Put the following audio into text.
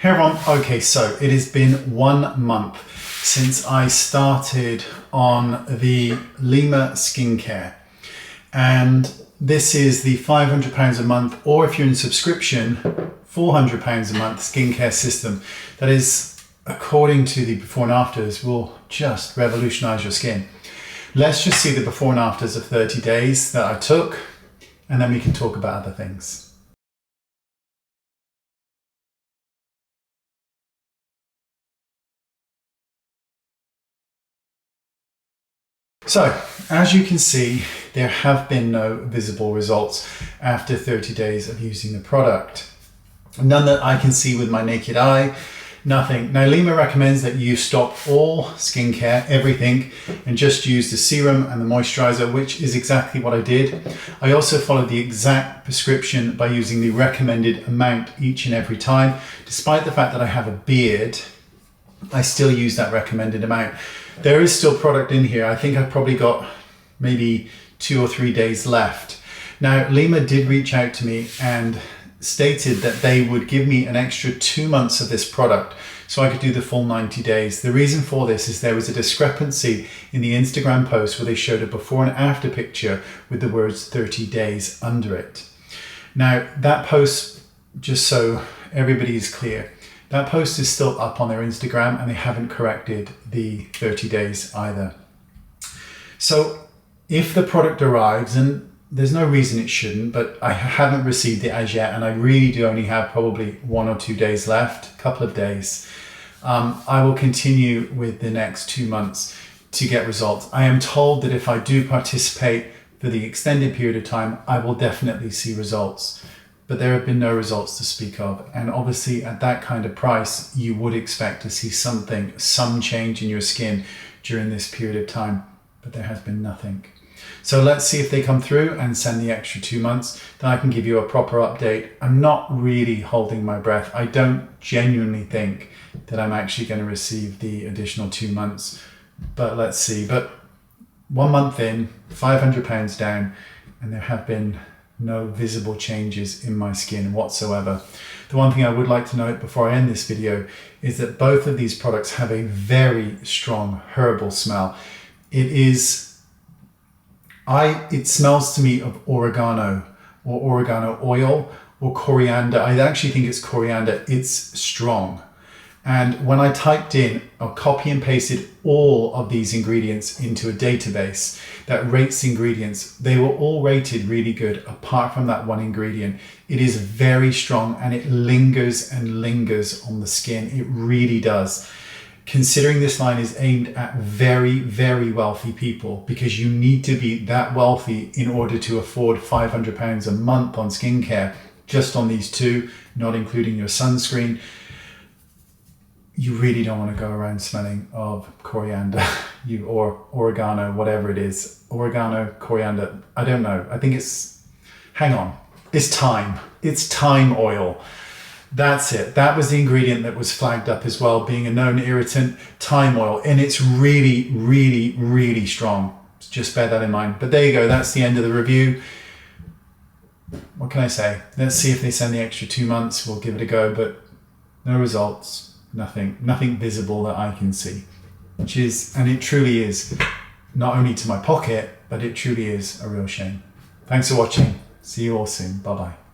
Hey everyone, okay, so it has been 1 month since I started on the Lyma Skincare, and this is the £500 a month, or if you're in subscription, £400 a month skincare system that is, according to the before and afters, will just revolutionize your skin. Let's just see the before and afters of 30 days that I took, and then we can talk about other things. So, as you can see, there have been no visible results after 30 days of using the product. None that I can see with my naked eye, nothing. Now, Lyma recommends that you stop all skincare, everything, and just use the serum and the moisturizer, which is exactly what I did. I also followed the exact prescription by using the recommended amount each and every time. Despite the fact that I have a beard, I still use that recommended amount. There is still product in here. I think I've probably got maybe 2 or 3 days left. Now, Lyma did reach out to me and stated that they would give me an extra 2 months of this product so I could do the full 90 days. The reason for this is there was a discrepancy in the Instagram post where they showed a before and after picture with the words 30 days under it. Now, that post, just so everybody is clear, that post is still up on their Instagram and they haven't corrected the 30 days either. So if the product arrives, and there's no reason it shouldn't, but I haven't received it as yet, and I really do only have probably 1 or 2 days left, a couple of days, I will continue with the next 2 months to get results. I am told that if I do participate for the extended period of time, I will definitely see results. But there have been no results to speak of. And obviously at that kind of price, you would expect to see some change in your skin during this period of time, but there has been nothing. So let's see if they come through and send the extra 2 months, then I can give you a proper update. I'm not really holding my breath. I don't genuinely think that I'm actually going to receive the additional 2 months, but let's see. But 1 month in, £500 down, and there have been no visible changes in my skin whatsoever. The one thing I would like to note before I end this video is that both of these products have a very strong herbal smell. It smells to me of oregano or oregano oil or coriander. I actually think it's coriander. It's strong. And when I typed in or copy and pasted all of these ingredients into a database that rates ingredients, they were all rated really good apart from that one ingredient. It is very strong and it lingers and lingers on the skin. It really does. Considering this line is aimed at very, very wealthy people, because you need to be that wealthy in order to afford £500 a month on skincare, just on these two, not including your sunscreen. You really don't want to go around smelling of coriander or oregano, whatever it is. Oregano, coriander, I don't know. I think it's, hang on, it's thyme. It's thyme oil. That's it. That was the ingredient that was flagged up as well, being a known irritant, thyme oil. And it's really, really, really strong. Just bear that in mind. But there you go. That's the end of the review. What can I say? Let's see if they send the extra 2 months. We'll give it a go, but no results. Nothing visible that I can see, which is, and it truly is, not only to my pocket, but it truly is a real shame. Thanks for watching. See you all soon. Bye bye.